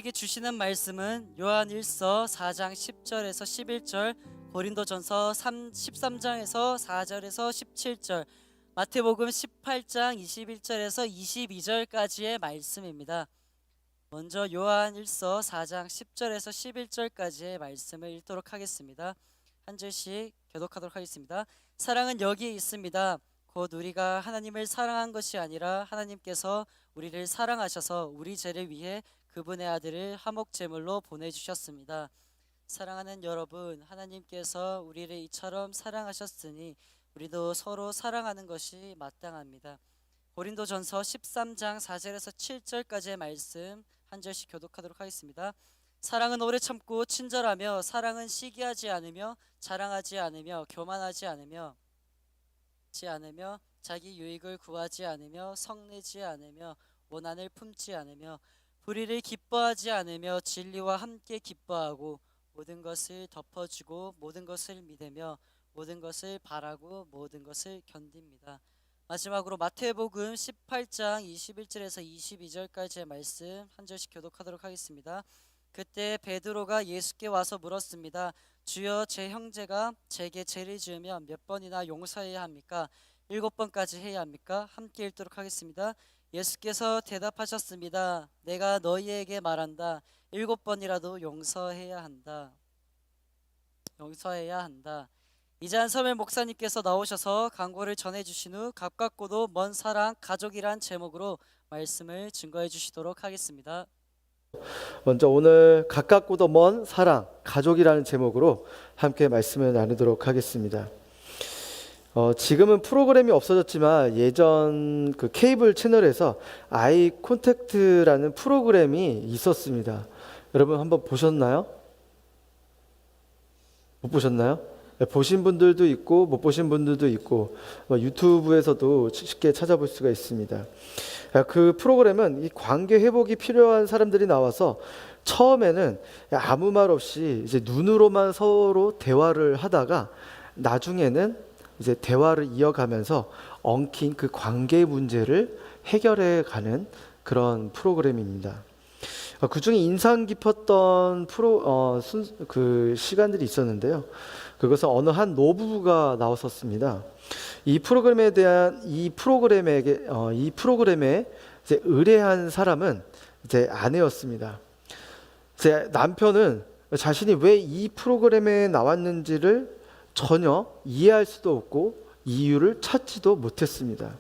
우리에게 주시는 말씀은 요한일서 4장 10절에서 11절, 고린도전서 13장에서 4절에서 17절, 마태복음 18장 21절에서 22절까지의 말씀입니다. 먼저 요한일서 4장 10절에서 11절까지의 말씀을 읽도록 하겠습니다. 한 절씩 교독하도록 하겠습니다. 사랑은 여기에 있습니다. 곧 우리가 하나님을 사랑한 것이 아니라 하나님께서 우리를 사랑하셔서 우리 죄를 위해 그분의 아들을 화목제물로 보내주셨습니다. 사랑하는 여러분, 하나님께서 우리를 이처럼 사랑하셨으니 우리도 서로 사랑하는 것이 마땅합니다. 고린도전서 13장 4절에서 7절까지의 말씀 한 절씩 교독하도록 하겠습니다. 사랑은 오래 참고 친절하며, 사랑은 시기하지 않으며, 자랑하지 않으며, 교만하지 않으며, 자기 유익을 구하지 않으며, 성내지 않으며, 원한을 품지 않으며, 불의를 기뻐하지 않으며, 진리와 함께 기뻐하고, 모든 것을 덮어주고, 모든 것을 믿으며, 모든 것을 바라고, 모든 것을 견딥니다. 마지막으로 마태복음 18장 21절에서 22절까지의 말씀 한 절씩 교독하도록 하겠습니다. 그때 베드로가 예수께 와서 물었습니다. 주여, 제 형제가 제게 죄를 지으면 몇 번이나 용서해야 합니까? 7번까지 해야 합니까? 함께 읽도록 하겠습니다. 예수께서 대답하셨습니다. 내가 너희에게 말한다. 7번이라도 용서해야 한다. 이제 서멜 목사님께서 나오셔서 강고를 전해주신 후 가깝고도 먼 사랑, 가족이란 제목으로 말씀을 증거해 주시도록 하겠습니다. 먼저 오늘 가깝고도 먼 사랑, 가족이라는 제목으로 함께 말씀을 나누도록 하겠습니다. 지금은 프로그램이 없어졌지만 예전 그 케이블 채널에서 아이 콘택트라는 프로그램이 있었습니다. 여러분 한번 보셨나요? 못 보셨나요? 보신 분들도 있고 못 보신 분들도 있고 유튜브에서도 쉽게 찾아볼 수가 있습니다. 그 프로그램은 이 관계 회복이 필요한 사람들이 나와서 처음에는 아무 말 없이 이제 눈으로만 서로 대화를 하다가 나중에는 이제 대화를 이어가면서 엉킨 그 관계 문제를 해결해 가는 그런 프로그램입니다. 그 중에 인상 깊었던 그 시간들이 있었는데요. 그것은 어느 한 노부부가 나왔었습니다. 이 프로그램에 이제 의뢰한 사람은 이제 아내였습니다. 제 남편은 자신이 왜 이 프로그램에 나왔는지를 전혀 이해할 수도 없고 이유를 찾지도 못했습니다.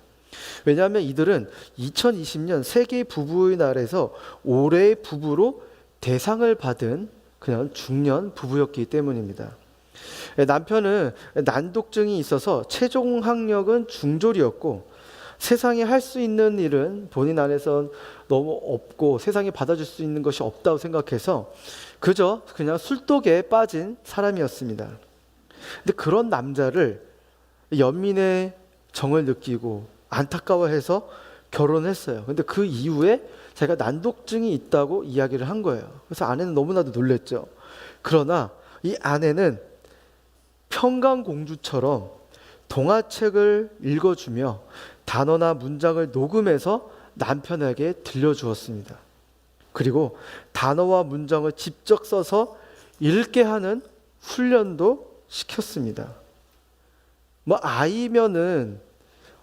왜냐하면 이들은 2020년 세계 부부의 날에서 올해의 부부로 대상을 받은 그냥 중년 부부였기 때문입니다. 남편은 난독증이 있어서 최종 학력은 중졸이었고 세상에 할 수 있는 일은 본인 안에선 너무 없고 세상에 받아줄 수 있는 것이 없다고 생각해서 그저 그냥 술독에 빠진 사람이었습니다. 근데 그런 남자를 연민의 정을 느끼고 안타까워해서 결혼했어요. 근데 그 이후에 자기가 난독증이 있다고 이야기를 한 거예요. 그래서 아내는 너무나도 놀랬죠. 그러나 이 아내는 평강공주처럼 동화책을 읽어주며 단어나 문장을 녹음해서 남편에게 들려주었습니다. 그리고 단어와 문장을 직접 써서 읽게 하는 훈련도 시켰습니다. 아이면은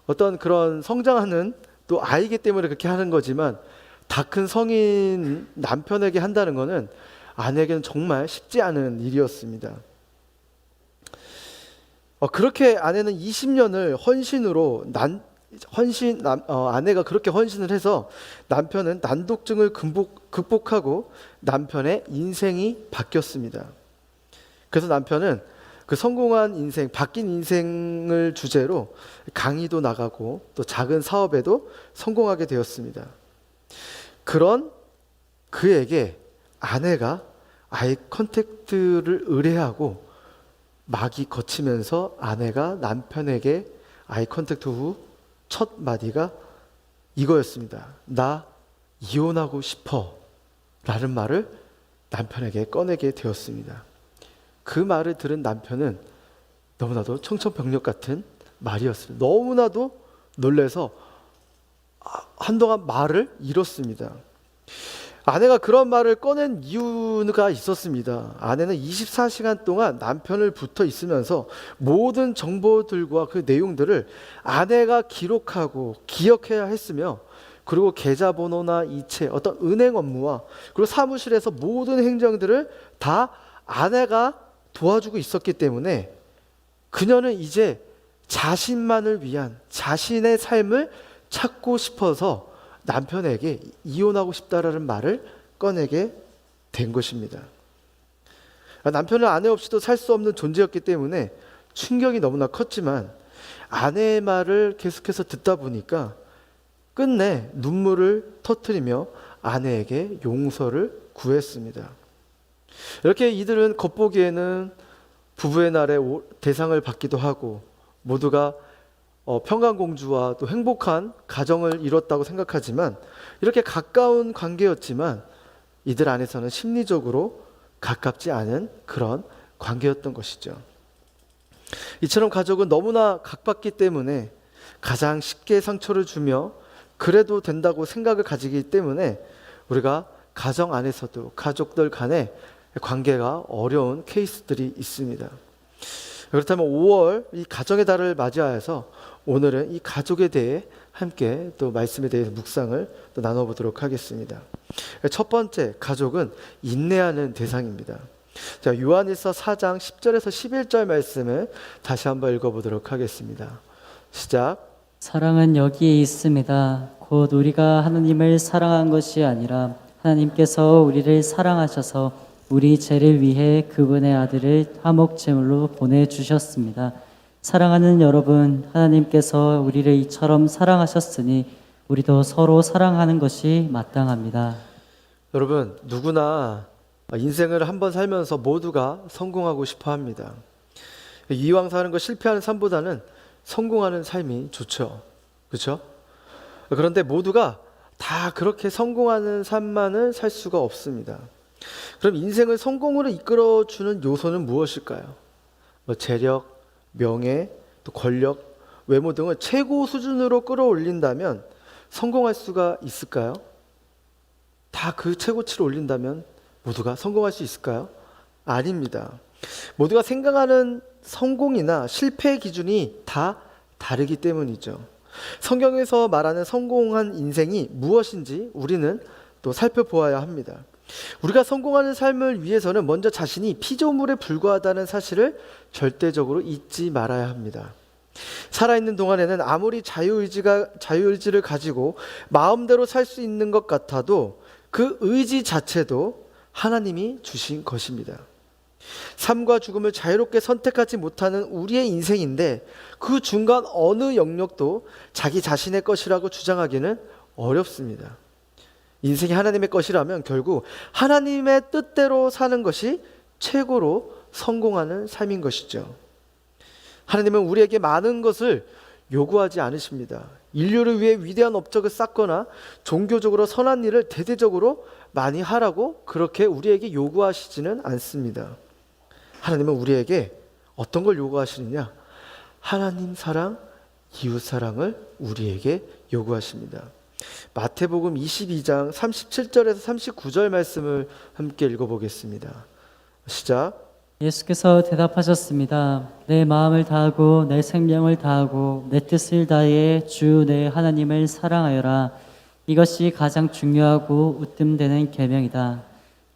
어떤 그런 성장하는 또 아이기 때문에 그렇게 하는 거지만 다 큰 성인 남편에게 한다는 것은 아내에게는 정말 쉽지 않은 일이었습니다. 그렇게 아내는 20년을 아내가 그렇게 헌신을 해서 남편은 난독증을 극복하고 남편의 인생이 바뀌었습니다. 그래서 남편은 그 성공한 인생, 바뀐 인생을 주제로 강의도 나가고 또 작은 사업에도 성공하게 되었습니다. 그런 그에게 아내가 아이 컨택트를 의뢰하고 막이 거치면서 아내가 남편에게 아이 컨택트 후 첫 마디가 이거였습니다. 나 이혼하고 싶어 라는 말을 남편에게 꺼내게 되었습니다. 그 말을 들은 남편은 너무나도 청천벽력 같은 말이었습니다. 너무나도 놀라서 한동안 말을 잃었습니다. 아내가 그런 말을 꺼낸 이유가 있었습니다. 아내는 24시간 동안 남편을 붙어 있으면서 모든 정보들과 그 내용들을 아내가 기록하고 기억해야 했으며, 그리고 계좌번호나 이체, 어떤 은행 업무와 그리고 사무실에서 모든 행정들을 다 아내가 도와주고 있었기 때문에 그녀는 이제 자신만을 위한 자신의 삶을 찾고 싶어서 남편에게 이혼하고 싶다라는 말을 꺼내게 된 것입니다. 남편은 아내 없이도 살 수 없는 존재였기 때문에 충격이 너무나 컸지만 아내의 말을 계속해서 듣다 보니까 끝내 눈물을 터뜨리며 아내에게 용서를 구했습니다. 이렇게 이들은 겉보기에는 부부의 날에 대상을 받기도 하고 모두가 평강공주와 또 행복한 가정을 이뤘다고 생각하지만, 이렇게 가까운 관계였지만 이들 안에서는 심리적으로 가깝지 않은 그런 관계였던 것이죠. 이처럼 가족은 너무나 가깝기 때문에 가장 쉽게 상처를 주며 그래도 된다고 생각을 가지기 때문에 우리가 가정 안에서도 가족들 간의 관계가 어려운 케이스들이 있습니다. 그렇다면 5월 이 가정의 달을 맞이하여서 오늘은 이 가족에 대해 함께 또 말씀에 대해서 묵상을 또 나눠보도록 하겠습니다. 첫 번째, 가족은 인내하는 대상입니다. 자, 요한일서 4장 10절에서 11절 말씀을 다시 한번 읽어보도록 하겠습니다. 시작. 사랑은 여기에 있습니다. 곧 우리가 하나님을 사랑한 것이 아니라 하나님께서 우리를 사랑하셔서 우리 죄를 위해 그분의 아들을 화목 제물로 보내주셨습니다. 사랑하는 여러분, 하나님께서 우리를 이처럼 사랑하셨으니 우리도 서로 사랑하는 것이 마땅합니다. 여러분, 누구나 인생을 한번 살면서 모두가 성공하고 싶어 합니다. 이왕 사는 거 실패하는 삶보다는 성공하는 삶이 좋죠. 그렇죠? 그런데 모두가 다 그렇게 성공하는 삶만을 살 수가 없습니다. 그럼 인생을 성공으로 이끌어주는 요소는 무엇일까요? 재력, 명예, 또 권력, 외모 등을 최고 수준으로 끌어올린다면 성공할 수가 있을까요? 다 그 최고치로 올린다면 모두가 성공할 수 있을까요? 아닙니다. 모두가 생각하는 성공이나 실패의 기준이 다 다르기 때문이죠. 성경에서 말하는 성공한 인생이 무엇인지 우리는 또 살펴보아야 합니다. 우리가 성공하는 삶을 위해서는 먼저 자신이 피조물에 불과하다는 사실을 절대적으로 잊지 말아야 합니다. 살아있는 동안에는 아무리 자유의지를 가지고 마음대로 살 수 있는 것 같아도 그 의지 자체도 하나님이 주신 것입니다. 삶과 죽음을 자유롭게 선택하지 못하는 우리의 인생인데 그 중간 어느 영역도 자기 자신의 것이라고 주장하기는 어렵습니다. 인생이 하나님의 것이라면 결국 하나님의 뜻대로 사는 것이 최고로 성공하는 삶인 것이죠. 하나님은 우리에게 많은 것을 요구하지 않으십니다. 인류를 위해 위대한 업적을 쌓거나 종교적으로 선한 일을 대대적으로 많이 하라고 그렇게 우리에게 요구하시지는 않습니다. 하나님은 우리에게 어떤 걸 요구하시느냐? 하나님 사랑, 이웃 사랑을 우리에게 요구하십니다. 마태복음 22장 37절에서 39절 말씀을 함께 읽어보겠습니다. 시작. 예수께서 대답하셨습니다. 내 마음을 다하고 내 생명을 다하고 내 뜻을 다해 주 내 하나님을 사랑하여라. 이것이 가장 중요하고 으뜸되는 계명이다.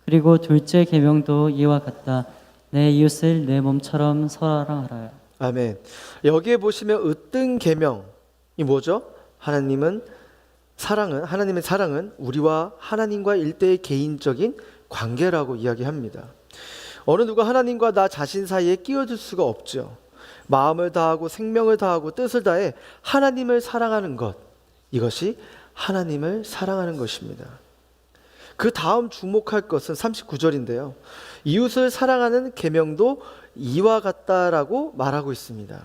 그리고 둘째 계명도 이와 같다. 내 이웃을 내 몸처럼 사랑하라. 아멘. 여기에 보시면 으뜸 계명이 뭐죠? 하나님의 사랑은 우리와 하나님과 일대의 개인적인 관계라고 이야기합니다. 어느 누가 하나님과 나 자신 사이에 끼어들 수가 없죠. 마음을 다하고 생명을 다하고 뜻을 다해 하나님을 사랑하는 것, 이것이 하나님을 사랑하는 것입니다. 그 다음 주목할 것은 39절인데요. 이웃을 사랑하는 계명도 이와 같다라고 말하고 있습니다.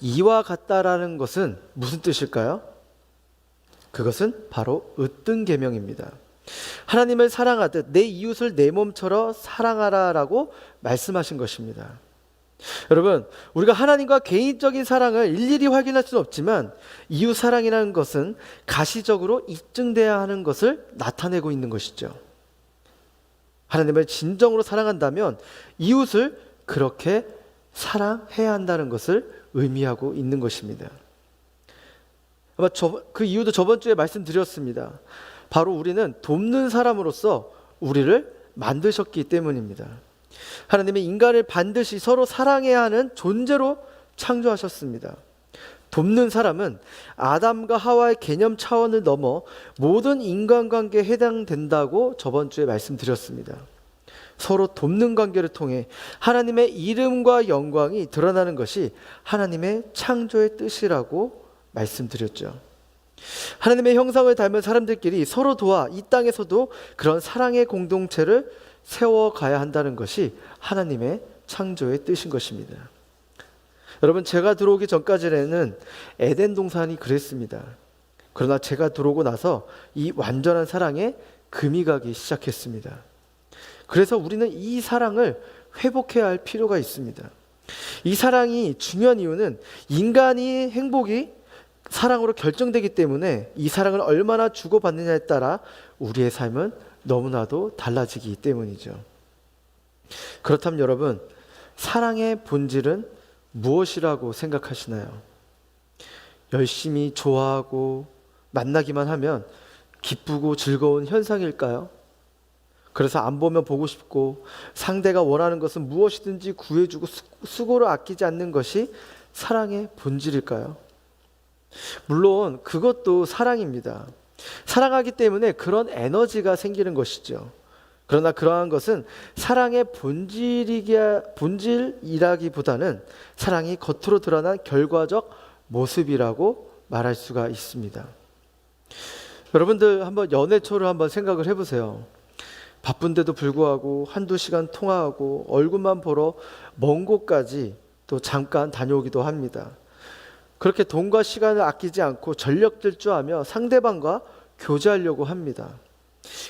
이와 같다라는 것은 무슨 뜻일까요? 그것은 바로 으뜸 계명입니다. 하나님을 사랑하듯 내 이웃을 내 몸처럼 사랑하라라고 말씀하신 것입니다. 여러분, 우리가 하나님과 개인적인 사랑을 일일이 확인할 수는 없지만 이웃 사랑이라는 것은 가시적으로 입증돼야 하는 것을 나타내고 있는 것이죠. 하나님을 진정으로 사랑한다면 이웃을 그렇게 사랑해야 한다는 것을 의미하고 있는 것입니다. 아마 그 이유도 저번 주에 말씀드렸습니다. 바로 우리는 돕는 사람으로서 우리를 만드셨기 때문입니다. 하나님은 인간을 반드시 서로 사랑해야 하는 존재로 창조하셨습니다. 돕는 사람은 아담과 하와의 개념 차원을 넘어 모든 인간관계에 해당된다고 저번 주에 말씀드렸습니다. 서로 돕는 관계를 통해 하나님의 이름과 영광이 드러나는 것이 하나님의 창조의 뜻이라고 말씀드렸죠. 하나님의 형상을 닮은 사람들끼리 서로 도와 이 땅에서도 그런 사랑의 공동체를 세워가야 한다는 것이 하나님의 창조의 뜻인 것입니다. 여러분, 제가 들어오기 전까지는 에덴 동산이 그랬습니다. 그러나 제가 들어오고 나서 이 완전한 사랑에 금이 가기 시작했습니다. 그래서 우리는 이 사랑을 회복해야 할 필요가 있습니다. 이 사랑이 중요한 이유는 인간이 행복이 사랑으로 결정되기 때문에 이 사랑을 얼마나 주고받느냐에 따라 우리의 삶은 너무나도 달라지기 때문이죠. 그렇다면 여러분, 사랑의 본질은 무엇이라고 생각하시나요? 열심히 좋아하고 만나기만 하면 기쁘고 즐거운 현상일까요? 그래서 안 보면 보고 싶고 상대가 원하는 것은 무엇이든지 구해주고 수고를 아끼지 않는 것이 사랑의 본질일까요? 물론 그것도 사랑입니다. 사랑하기 때문에 그런 에너지가 생기는 것이죠. 그러나 그러한 것은 사랑의 본질이라기보다는 사랑이 겉으로 드러난 결과적 모습이라고 말할 수가 있습니다. 여러분들 한번 연애초를 한번 생각을 해보세요. 바쁜데도 불구하고 한두 시간 통화하고 얼굴만 보러 먼 곳까지 또 잠깐 다녀오기도 합니다. 그렇게 돈과 시간을 아끼지 않고 전력 질주하며 상대방과 교제하려고 합니다.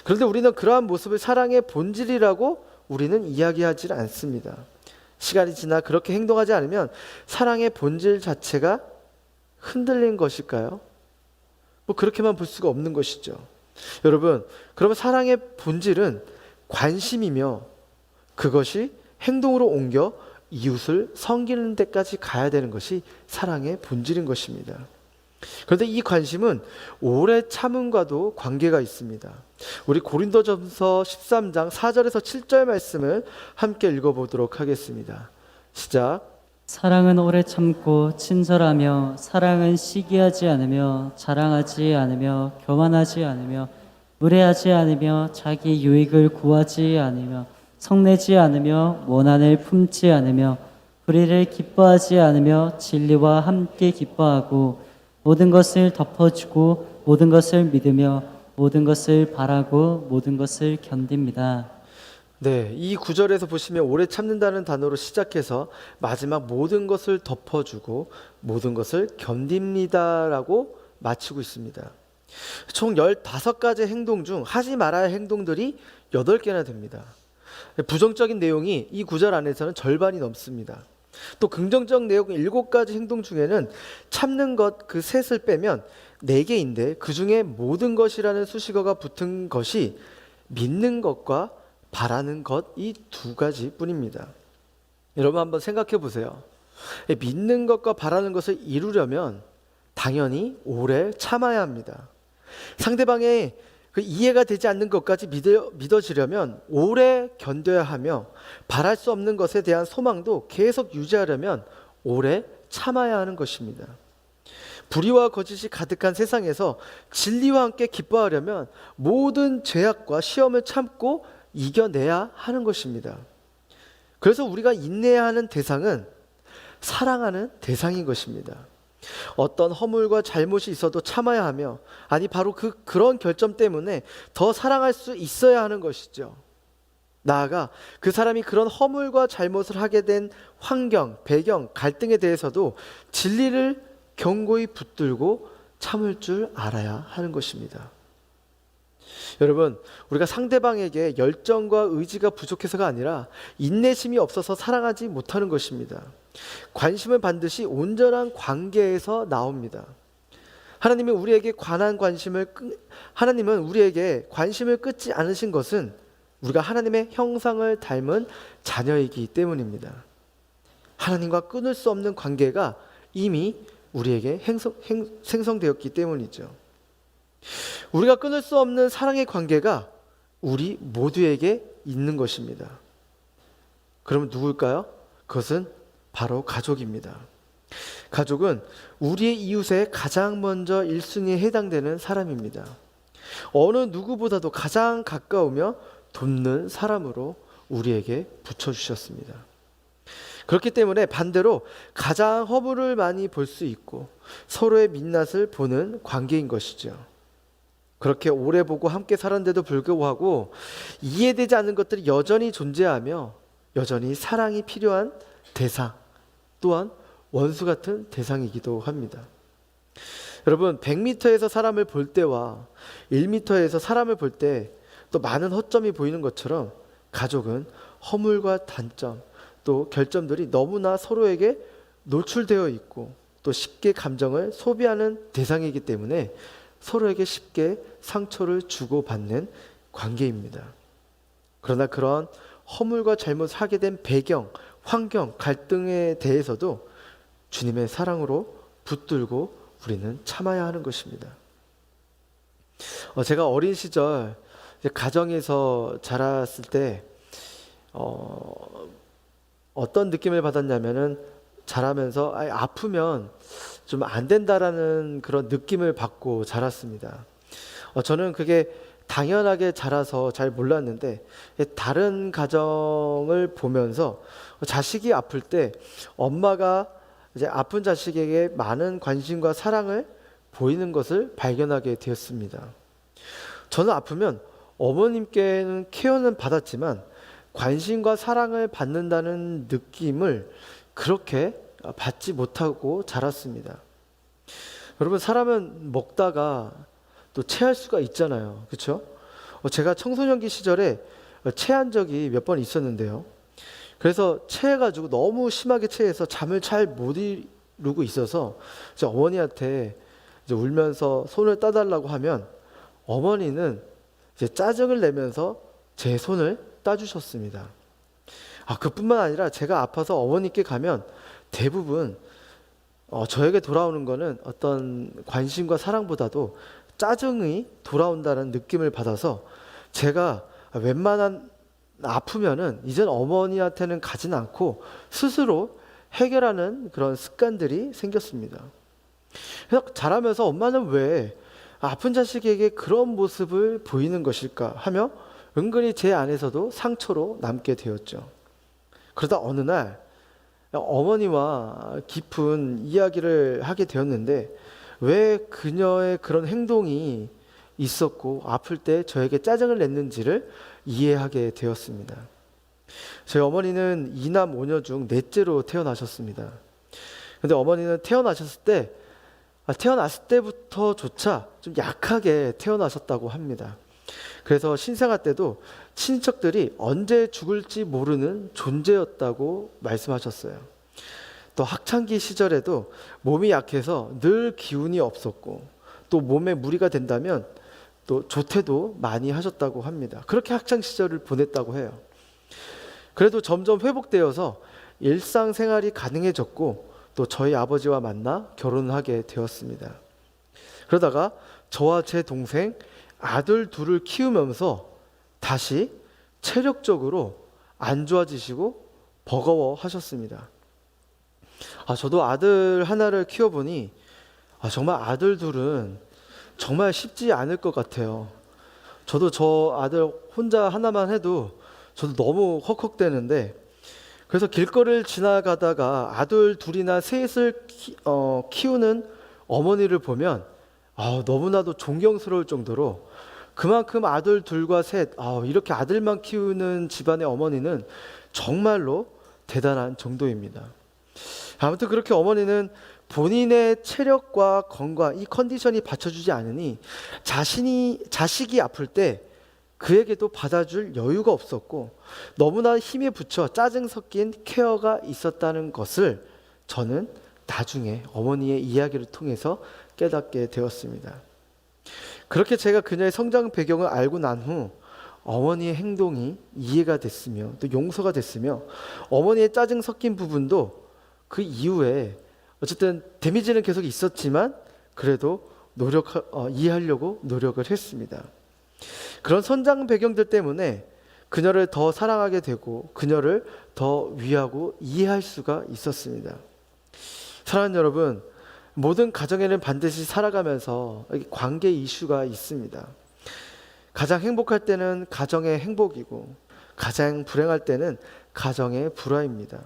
그런데 우리는 그러한 모습을 사랑의 본질이라고 우리는 이야기하지 않습니다. 시간이 지나 그렇게 행동하지 않으면 사랑의 본질 자체가 흔들린 것일까요? 그렇게만 볼 수가 없는 것이죠. 여러분, 그러면 사랑의 본질은 관심이며 그것이 행동으로 옮겨 이웃을 섬기는 데까지 가야 되는 것이 사랑의 본질인 것입니다. 그런데 이 관심은 오래 참음과도 관계가 있습니다. 우리 고린도전서 13장 4절에서 7절 말씀을 함께 읽어보도록 하겠습니다. 시작. 사랑은 오래 참고 친절하며 사랑은 시기하지 않으며 자랑하지 않으며 교만하지 않으며 무례하지 않으며 자기 유익을 구하지 않으며 성내지 않으며 원한을 품지 않으며 불의를 기뻐하지 않으며 진리와 함께 기뻐하고 모든 것을 덮어주고 모든 것을 믿으며 모든 것을 바라고 모든 것을 견딥니다. 네, 이 구절에서 보시면 오래 참는다는 단어로 시작해서 마지막 모든 것을 덮어주고 모든 것을 견딥니다라고 마치고 있습니다. 총 15가지 행동 중 하지 말아야 할 행동들이 8개나 됩니다. 부정적인 내용이 이 구절 안에서는 절반이 넘습니다. 또 긍정적 내용 7가지 행동 중에는 참는 것 그 셋을 빼면 4개인데 그 중에 모든 것이라는 수식어가 붙은 것이 믿는 것과 바라는 것 이 2가지 뿐입니다. 여러분 한번 생각해 보세요. 믿는 것과 바라는 것을 이루려면 당연히 오래 참아야 합니다. 상대방의 그 이해가 되지 않는 것까지 믿어지려면 오래 견뎌야 하며 바랄 수 없는 것에 대한 소망도 계속 유지하려면 오래 참아야 하는 것입니다. 불의와 거짓이 가득한 세상에서 진리와 함께 기뻐하려면 모든 죄악과 시험을 참고 이겨내야 하는 것입니다. 그래서 우리가 인내해야 하는 대상은 사랑하는 대상인 것입니다. 어떤 허물과 잘못이 있어도 참아야 하며 아니 바로 그런 결점 때문에 더 사랑할 수 있어야 하는 것이죠. 나아가 그 사람이 그런 허물과 잘못을 하게 된 환경, 배경, 갈등에 대해서도 진리를 견고히 붙들고 참을 줄 알아야 하는 것입니다. 여러분, 우리가 상대방에게 열정과 의지가 부족해서가 아니라 인내심이 없어서 사랑하지 못하는 것입니다. 관심은 반드시 온전한 관계에서 나옵니다. 하나님은 우리에게 관심을 끊지 않으신 것은 우리가 하나님의 형상을 닮은 자녀이기 때문입니다. 하나님과 끊을 수 없는 관계가 이미 우리에게 생성되었기 때문이죠. 우리가 끊을 수 없는 사랑의 관계가 우리 모두에게 있는 것입니다. 그러면 누굴까요? 그것은 바로 가족입니다. 가족은 우리의 이웃에 가장 먼저 1순위에 해당되는 사람입니다. 어느 누구보다도 가장 가까우며 돕는 사람으로 우리에게 붙여주셨습니다. 그렇기 때문에 반대로 가장 허물을 많이 볼 수 있고 서로의 민낯을 보는 관계인 것이죠. 그렇게 오래 보고 함께 살았는데도 불구하고 이해되지 않는 것들이 여전히 존재하며 여전히 사랑이 필요한 대상, 또한 원수 같은 대상이기도 합니다. 여러분, 100m에서 사람을 볼 때와 1m에서 사람을 볼 때 또 많은 허점이 보이는 것처럼 가족은 허물과 단점, 또 결점들이 너무나 서로에게 노출되어 있고 또 쉽게 감정을 소비하는 대상이기 때문에 서로에게 쉽게 상처를 주고받는 관계입니다. 그러나 그런 허물과 잘못을 하게 된 배경, 환경, 갈등에 대해서도 주님의 사랑으로 붙들고 우리는 참아야 하는 것입니다. 제가 어린 시절 가정에서 자랐을 때 어떤 느낌을 받았냐면은 자라면서 아프면 좀 안 된다라는 그런 느낌을 받고 자랐습니다. 저는 그게 당연하게 자라서 잘 몰랐는데 다른 가정을 보면서 자식이 아플 때 엄마가 이제 아픈 자식에게 많은 관심과 사랑을 보이는 것을 발견하게 되었습니다. 저는 아프면 어머님께는 케어는 받았지만 관심과 사랑을 받는다는 느낌을 그렇게 받지 못하고 자랐습니다. 여러분, 사람은 먹다가 또 체할 수가 있잖아요. 그렇죠? 제가 청소년기 시절에 체한 적이 몇 번 있었는데요. 그래서 체해가지고 너무 심하게 체해서 잠을 잘 못 이루고 있어서 이제 어머니한테 이제 울면서 손을 따달라고 하면 어머니는 이제 짜증을 내면서 제 손을 따주셨습니다. 그뿐만 아니라 제가 아파서 어머니께 가면 대부분 저에게 돌아오는 거는 어떤 관심과 사랑보다도 짜증이 돌아온다는 느낌을 받아서 제가 웬만한 아프면은 이젠 어머니한테는 가진 않고 스스로 해결하는 그런 습관들이 생겼습니다. 그래서 자라면서 엄마는 왜 아픈 자식에게 그런 모습을 보이는 것일까 하며 은근히 제 안에서도 상처로 남게 되었죠. 그러다 어느 날 어머니와 깊은 이야기를 하게 되었는데 왜 그녀의 그런 행동이 있었고 아플 때 저에게 짜증을 냈는지를 이해하게 되었습니다. 저희 어머니는 2남 5녀 중 넷째로 태어나셨습니다. 근데 어머니는 태어났을 때부터조차 좀 약하게 태어나셨다고 합니다. 그래서 신생아 때도 친척들이 언제 죽을지 모르는 존재였다고 말씀하셨어요. 또 학창기 시절에도 몸이 약해서 늘 기운이 없었고 또 몸에 무리가 된다면 또 조퇴도 많이 하셨다고 합니다. 그렇게 학창 시절을 보냈다고 해요. 그래도 점점 회복되어서 일상생활이 가능해졌고 또 저희 아버지와 만나 결혼하게 되었습니다. 그러다가 저와 제 동생 아들 둘을 키우면서 다시 체력적으로 안 좋아지시고 버거워하셨습니다. 저도 아들 하나를 키워보니 정말 아들 둘은 정말 쉽지 않을 것 같아요. 저도 저 아들 혼자 하나만 해도 저도 너무 헉헉대는데 그래서 길거리를 지나가다가 아들 둘이나 셋을 키우는 어머니를 보면 너무나도 존경스러울 정도로 그만큼 아들 둘과 셋 이렇게 아들만 키우는 집안의 어머니는 정말로 대단한 정도입니다. 아무튼 그렇게 어머니는 본인의 체력과 건강, 이 컨디션이 받쳐주지 않으니 자식이 아플 때 그에게도 받아줄 여유가 없었고 너무나 힘에 부쳐 짜증 섞인 케어가 있었다는 것을 저는 나중에 어머니의 이야기를 통해서 깨닫게 되었습니다. 그렇게 제가 그녀의 성장 배경을 알고 난 후 어머니의 행동이 이해가 됐으며 또 용서가 됐으며 어머니의 짜증 섞인 부분도 그 이후에 어쨌든 데미지는 계속 있었지만 그래도 이해하려고 노력을 했습니다. 그런 성장 배경들 때문에 그녀를 더 사랑하게 되고 그녀를 더 위하고 이해할 수가 있었습니다. 사랑하는 여러분, 모든 가정에는 반드시 살아가면서 관계 이슈가 있습니다. 가장 행복할 때는 가정의 행복이고 가장 불행할 때는 가정의 불화입니다.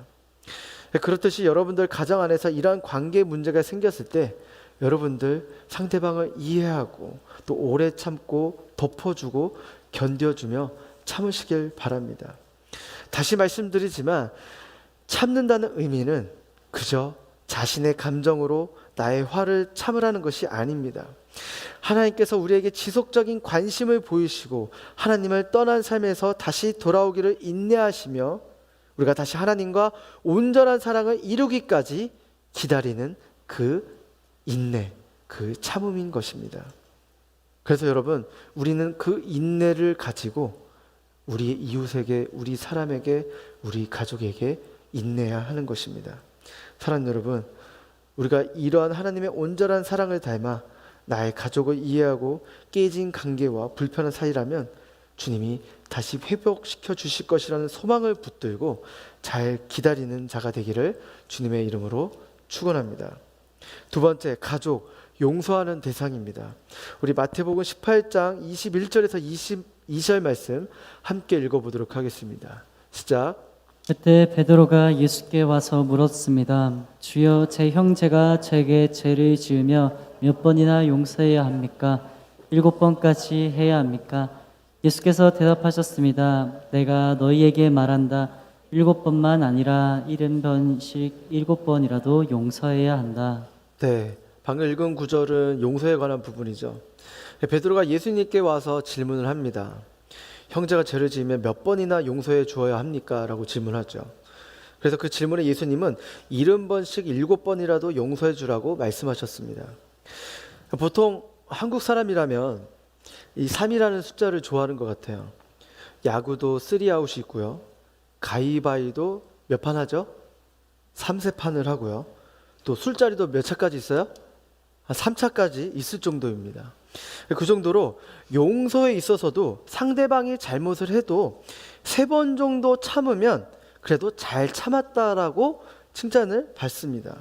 그렇듯이 여러분들 가정 안에서 이러한 관계 문제가 생겼을 때 여러분들 상대방을 이해하고 또 오래 참고 덮어주고 견뎌주며 참으시길 바랍니다. 다시 말씀드리지만 참는다는 의미는 그저 자신의 감정으로 나의 화를 참으라는 것이 아닙니다. 하나님께서 우리에게 지속적인 관심을 보이시고 하나님을 떠난 삶에서 다시 돌아오기를 인내하시며 우리가 다시 하나님과 온전한 사랑을 이루기까지 기다리는 그 인내, 그 참음인 것입니다. 그래서 여러분, 우리는 그 인내를 가지고 우리 이웃에게, 우리 사람에게, 우리 가족에게 인내해야 하는 것입니다. 사랑하는 여러분, 우리가 이러한 하나님의 온전한 사랑을 닮아 나의 가족을 이해하고 깨진 관계와 불편한 사이라면 주님이 다시 회복시켜 주실 것이라는 소망을 붙들고 잘 기다리는 자가 되기를 주님의 이름으로 축원합니다. 두 번째, 가족, 용서하는 대상입니다. 우리 마태복음 18장 21절에서 22절 말씀 함께 읽어보도록 하겠습니다. 시작. 그때 베드로가 예수께 와서 물었습니다. 주여, 제 형제가 제게 죄를 지으며 몇 번이나 용서해야 합니까? 7번까지 해야 합니까? 예수께서 대답하셨습니다. 내가 너희에게 말한다. 7번만 아니라 70번씩 7번이라도 용서해야 한다. 네, 방금 읽은 구절은 용서에 관한 부분이죠. 베드로가 예수님께 와서 질문을 합니다. 형제가 죄를 지으면 몇 번이나 용서해 주어야 합니까? 라고 질문하죠. 그래서 그 질문에 예수님은 70번씩 7번이라도 용서해 주라고 말씀하셨습니다. 보통 한국 사람이라면 이 3이라는 숫자를 좋아하는 것 같아요. 야구도 3아웃이 있고요. 가위바위도 몇 판 하죠? 3세판을 하고요. 또 술자리도 몇 차까지 있어요? 한 3차까지 있을 정도입니다. 그 정도로 용서에 있어서도 상대방이 잘못을 해도 3번 정도 참으면 그래도 잘 참았다라고 칭찬을 받습니다.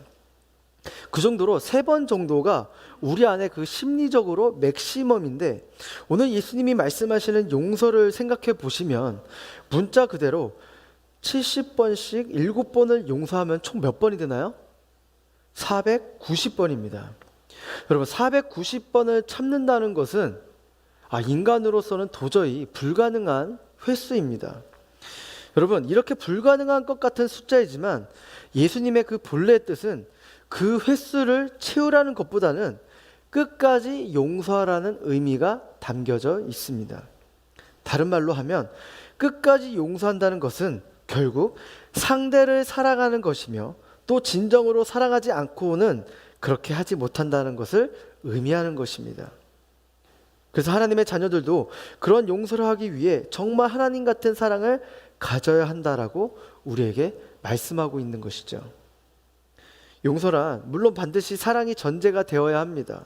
그 정도로 3번 정도가 우리 안에 그 심리적으로 맥시멈인데 오늘 예수님이 말씀하시는 용서를 생각해 보시면 문자 그대로 70번씩 7번을 용서하면 총 몇 번이 되나요? 490번입니다. 여러분, 490번을 참는다는 것은 인간으로서는 도저히 불가능한 횟수입니다. 여러분, 이렇게 불가능한 것 같은 숫자이지만 예수님의 그 본래의 뜻은 그 횟수를 채우라는 것보다는 끝까지 용서하라는 의미가 담겨져 있습니다. 다른 말로 하면 끝까지 용서한다는 것은 결국 상대를 사랑하는 것이며 또 진정으로 사랑하지 않고는 그렇게 하지 못한다는 것을 의미하는 것입니다. 그래서 하나님의 자녀들도 그런 용서를 하기 위해 정말 하나님 같은 사랑을 가져야 한다라고 우리에게 말씀하고 있는 것이죠. 용서란 물론 반드시 사랑이 전제가 되어야 합니다.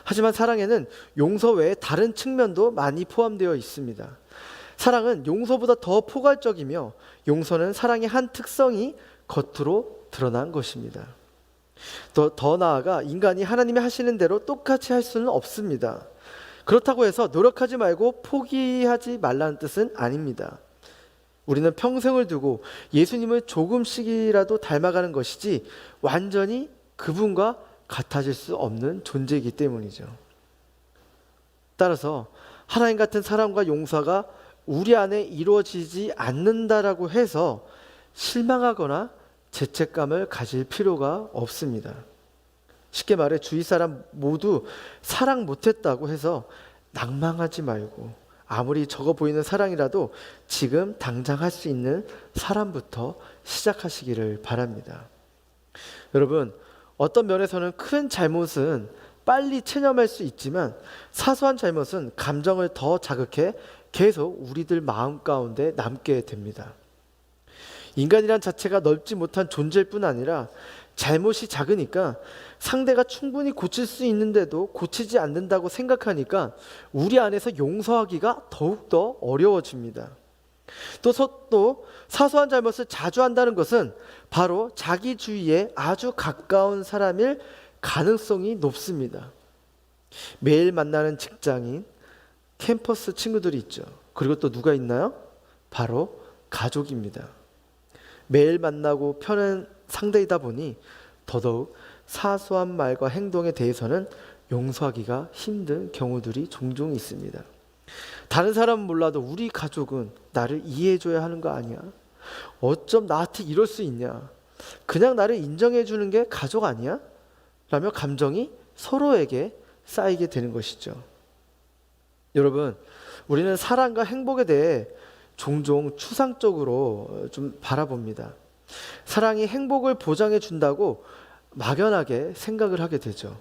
하지만 사랑에는 용서 외에 다른 측면도 많이 포함되어 있습니다. 사랑은 용서보다 더 포괄적이며 용서는 사랑의 한 특성이 겉으로 드러난 것입니다. 더 나아가 인간이 하나님이 하시는 대로 똑같이 할 수는 없습니다. 그렇다고 해서 노력하지 말고 포기하지 말라는 뜻은 아닙니다. 우리는 평생을 두고 예수님을 조금씩이라도 닮아가는 것이지 완전히 그분과 같아질 수 없는 존재이기 때문이죠. 따라서 하나님 같은 사랑과 용서가 우리 안에 이루어지지 않는다라고 해서 실망하거나 죄책감을 가질 필요가 없습니다. 쉽게 말해 주위 사람 모두 사랑 못했다고 해서 낭망하지 말고, 아무리 적어 보이는 사랑이라도 지금 당장 할 수 있는 사랑부터 시작하시기를 바랍니다. 여러분, 어떤 면에서는 큰 잘못은 빨리 체념할 수 있지만 사소한 잘못은 감정을 더 자극해 계속 우리들 마음 가운데 남게 됩니다. 인간이란 자체가 넓지 못한 존재일 뿐 아니라 잘못이 작으니까 상대가 충분히 고칠 수 있는데도 고치지 않는다고 생각하니까 우리 안에서 용서하기가 더욱더 어려워집니다. 또 사소한 잘못을 자주 한다는 것은 바로 자기 주위에 아주 가까운 사람일 가능성이 높습니다. 매일 만나는 직장인, 캠퍼스 친구들이 있죠. 그리고 또 누가 있나요? 바로 가족입니다. 매일 만나고 편한 상대이다 보니 더더욱 사소한 말과 행동에 대해서는 용서하기가 힘든 경우들이 종종 있습니다. 다른 사람은 몰라도 우리 가족은 나를 이해해줘야 하는 거 아니야? 어쩜 나한테 이럴 수 있냐? 그냥 나를 인정해주는 게 가족 아니야? 라며 감정이 서로에게 쌓이게 되는 것이죠. 여러분, 우리는 사랑과 행복에 대해 종종 추상적으로 좀 바라봅니다. 사랑이 행복을 보장해 준다고 막연하게 생각을 하게 되죠.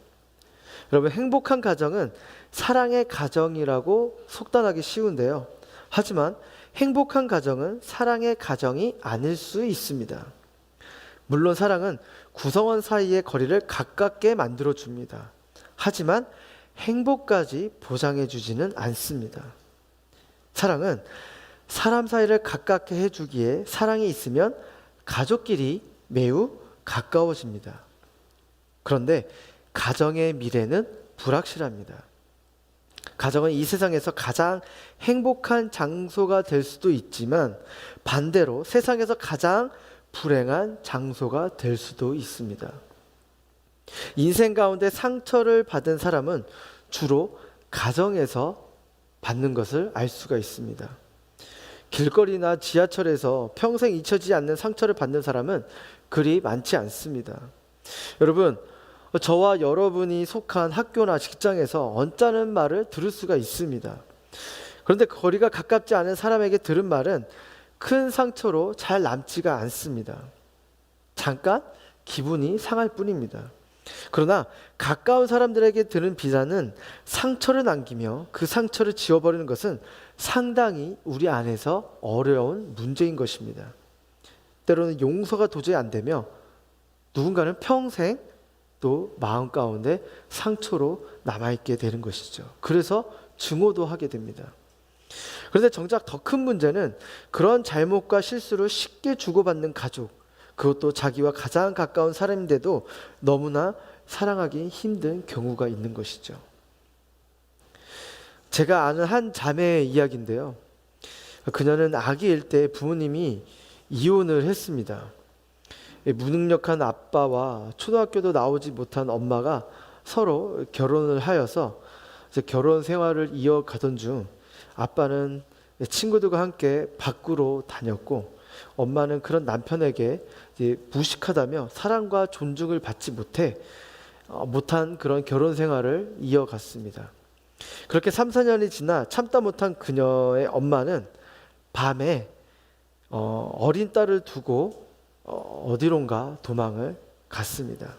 여러분, 행복한 가정은 사랑의 가정이라고 속단하기 쉬운데요. 하지만 행복한 가정은 사랑의 가정이 아닐 수 있습니다. 물론 사랑은 구성원 사이의 거리를 가깝게 만들어 줍니다. 하지만 행복까지 보장해 주지는 않습니다. 사랑은 사람 사이를 가깝게 해주기에 사랑이 있으면 가족끼리 매우 가까워집니다. 그런데 가정의 미래는 불확실합니다. 가정은 이 세상에서 가장 행복한 장소가 될 수도 있지만 반대로 세상에서 가장 불행한 장소가 될 수도 있습니다. 인생 가운데 상처를 받은 사람은 주로 가정에서 받는 것을 알 수가 있습니다. 길거리나 지하철에서 평생 잊혀지지 않는 상처를 받는 사람은 그리 많지 않습니다. 여러분, 저와 여러분이 속한 학교나 직장에서 언짢은 말을 들을 수가 있습니다. 그런데 거리가 가깝지 않은 사람에게 들은 말은 큰 상처로 잘 남지가 않습니다. 잠깐 기분이 상할 뿐입니다. 그러나 가까운 사람들에게 들은 비난은 상처를 남기며 그 상처를 지워버리는 것은 상당히 우리 안에서 어려운 문제인 것입니다. 때로는 용서가 도저히 안 되며 누군가는 평생 또 마음 가운데 상처로 남아있게 되는 것이죠. 그래서 증오도 하게 됩니다. 그런데 정작 더 큰 문제는 그런 잘못과 실수를 쉽게 주고받는 가족, 그것도 자기와 가장 가까운 사람인데도 너무나 사랑하기 힘든 경우가 있는 것이죠. 제가 아는 한 자매의 이야기인데요. 그녀는 아기일 때 부모님이 이혼을 했습니다. 무능력한 아빠와 초등학교도 나오지 못한 엄마가 서로 결혼을 하여서 결혼 생활을 이어가던 중 아빠는 친구들과 함께 밖으로 다녔고 엄마는 그런 남편에게 무식하다며 사랑과 존중을 받지 못한 그런 결혼 생활을 이어갔습니다. 그렇게 3, 4년이 지나 참다 못한 그녀의 엄마는 밤에 어린 딸을 두고 어디론가 도망을 갔습니다.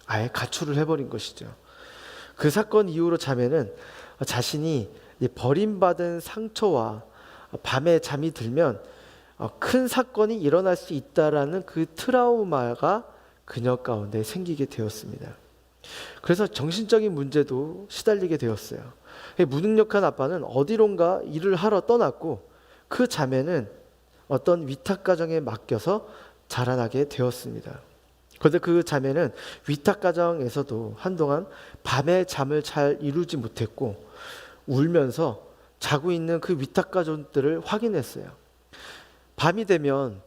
아예 가출을 해버린 것이죠. 그 사건 이후로 자매는 자신이 버림받은 상처와 밤에 잠이 들면 큰 사건이 일어날 수 있다라는 그 트라우마가 그녀 가운데 생기게 되었습니다. 그래서 정신적인 문제도 시달리게 되었어요. 무능력한 아빠는 어디론가 일을 하러 떠났고 그 자매는 어떤 위탁가정에 맡겨서 자라나게 되었습니다. 그런데 그 자매는 위탁가정에서도 한동안 밤에 잠을 잘 이루지 못했고 울면서 자고 있는 그 위탁가족들을 확인했어요. 밤이 되면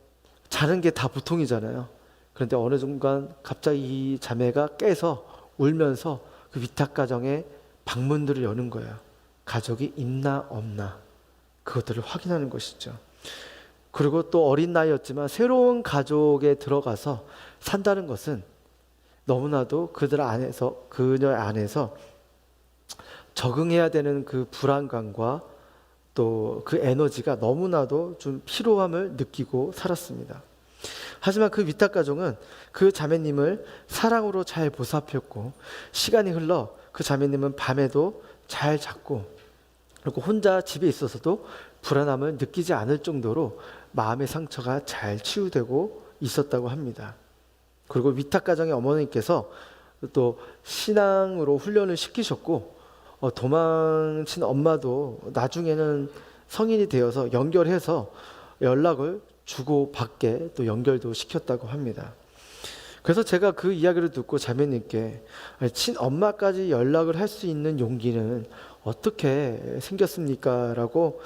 자는 게 다 보통이잖아요. 그런데 어느 순간 갑자기 이 자매가 깨서 울면서 그 위탁가정의 방문들을 여는 거예요. 가족이 있나 없나 그것들을 확인하는 것이죠. 그리고 또 어린 나이였지만 새로운 가족에 들어가서 산다는 것은 너무나도 그녀 안에서 적응해야 되는 그 불안감과 또 그 에너지가 너무나도 좀 피로함을 느끼고 살았습니다. 하지만 그 위탁 가정은 그 자매님을 사랑으로 잘 보살폈고, 시간이 흘러 그 자매님은 밤에도 잘 잤고, 그리고 혼자 집에 있어서도 불안함을 느끼지 않을 정도로 마음의 상처가 잘 치유되고 있었다고 합니다. 그리고 위탁 가정의 어머니께서 또 신앙으로 훈련을 시키셨고, 도망친 엄마도 나중에는 성인이 되어서 연결해서 연락을 주고받게 또 연결도 시켰다고 합니다. 그래서 제가 그 이야기를 듣고 자매님께 친엄마까지 연락을 할 수 있는 용기는 어떻게 생겼습니까? 라고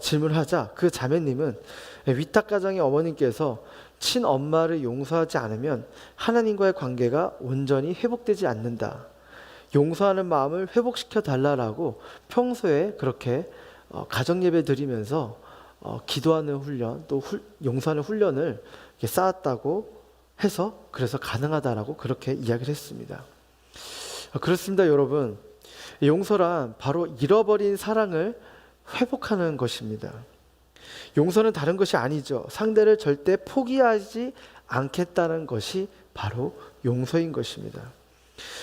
질문하자 그 자매님은 위탁가정의 어머님께서 친엄마를 용서하지 않으면 하나님과의 관계가 온전히 회복되지 않는다. 용서하는 마음을 회복시켜 달라라고 평소에 그렇게 가정예배 드리면서 기도하는 훈련, 또 용서하는 훈련을 이렇게 쌓았다고 해서 그래서 가능하다라고 그렇게 이야기를 했습니다. 그렇습니다, 여러분. 용서란 바로 잃어버린 사랑을 회복하는 것입니다. 용서는 다른 것이 아니죠. 상대를 절대 포기하지 않겠다는 것이 바로 용서인 것입니다.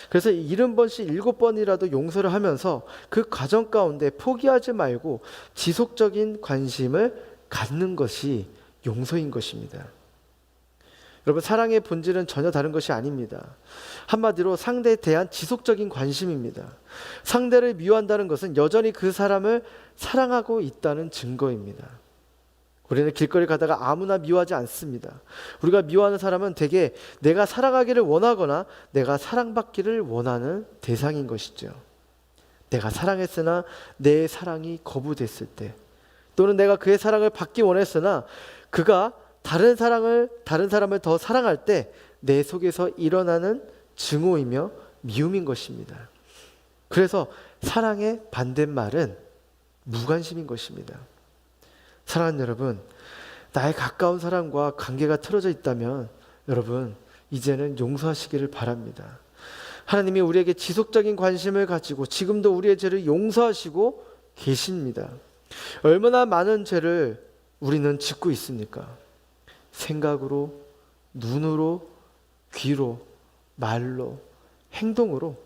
그래서 70번씩 7번이라도 용서를 하면서 그 과정 가운데 포기하지 말고 지속적인 관심을 갖는 것이 용서인 것입니다. 여러분, 사랑의 본질은 전혀 다른 것이 아닙니다. 한마디로 상대에 대한 지속적인 관심입니다. 상대를 미워한다는 것은 여전히 그 사람을 사랑하고 있다는 증거입니다. 우리는 길거리 가다가 아무나 미워하지 않습니다. 우리가 미워하는 사람은 대개 내가 사랑하기를 원하거나 내가 사랑받기를 원하는 대상인 것이죠. 내가 사랑했으나 내 사랑이 거부됐을 때, 또는 내가 그의 사랑을 받기 원했으나 그가 다른 사람을 더 사랑할 때 내 속에서 일어나는 증오이며 미움인 것입니다. 그래서 사랑의 반대말은 무관심인 것입니다. 사랑하는 여러분, 나의 가까운 사람과 관계가 틀어져 있다면 여러분 이제는 용서하시기를 바랍니다. 하나님이 우리에게 지속적인 관심을 가지고 지금도 우리의 죄를 용서하시고 계십니다. 얼마나 많은 죄를 우리는 짓고 있습니까? 생각으로, 눈으로, 귀로, 말로, 행동으로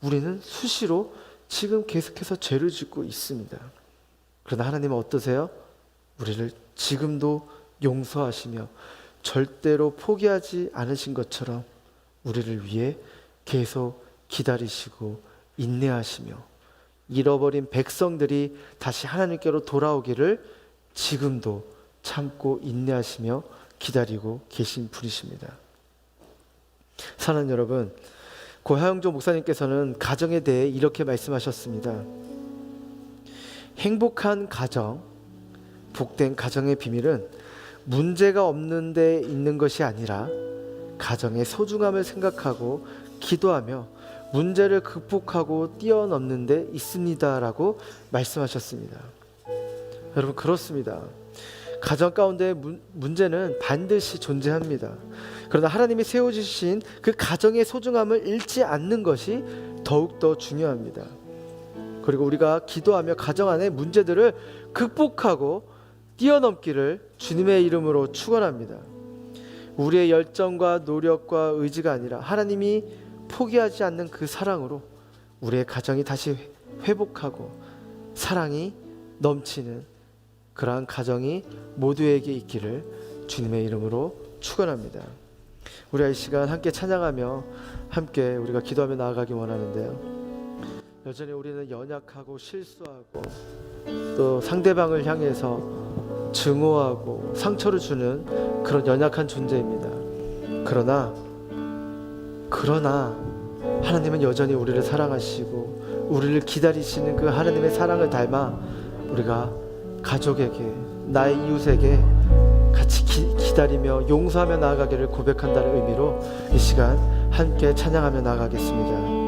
우리는 수시로 지금 계속해서 죄를 짓고 있습니다. 그러나 하나님은 어떠세요? 우리를 지금도 용서하시며 절대로 포기하지 않으신 것처럼 우리를 위해 계속 기다리시고 인내하시며 잃어버린 백성들이 다시 하나님께로 돌아오기를 지금도 참고 인내하시며 기다리고 계신 분이십니다. 사랑하는 여러분, 고 하영조 목사님께서는 가정에 대해 이렇게 말씀하셨습니다. 행복한 가정, 복된 가정의 비밀은 문제가 없는 데 있는 것이 아니라 가정의 소중함을 생각하고 기도하며 문제를 극복하고 뛰어넘는 데 있습니다라고 말씀하셨습니다. 여러분, 그렇습니다. 가정 가운데 문제는 반드시 존재합니다. 그러나 하나님이 세워주신 그 가정의 소중함을 잃지 않는 것이 더욱더 중요합니다. 그리고 우리가 기도하며 가정 안의 문제들을 극복하고 뛰어넘기를 주님의 이름으로 축원합니다. 우리의 열정과 노력과 의지가 아니라 하나님이 포기하지 않는 그 사랑으로 우리의 가정이 다시 회복하고 사랑이 넘치는 그러한 가정이 모두에게 있기를 주님의 이름으로 축원합니다. 우리가 이 시간 함께 찬양하며 함께 우리가 기도하며 나아가기 원하는데요. 여전히 우리는 연약하고 실수하고 또 상대방을 향해서 증오하고 상처를 주는 그런 연약한 존재입니다. 그러나 하나님은 여전히 우리를 사랑하시고 우리를 기다리시는 그 하나님의 사랑을 닮아 우리가 가족에게, 나의 이웃에게 같이 기다리며 용서하며 나아가기를 고백한다는 의미로 이 시간 함께 찬양하며 나아가겠습니다.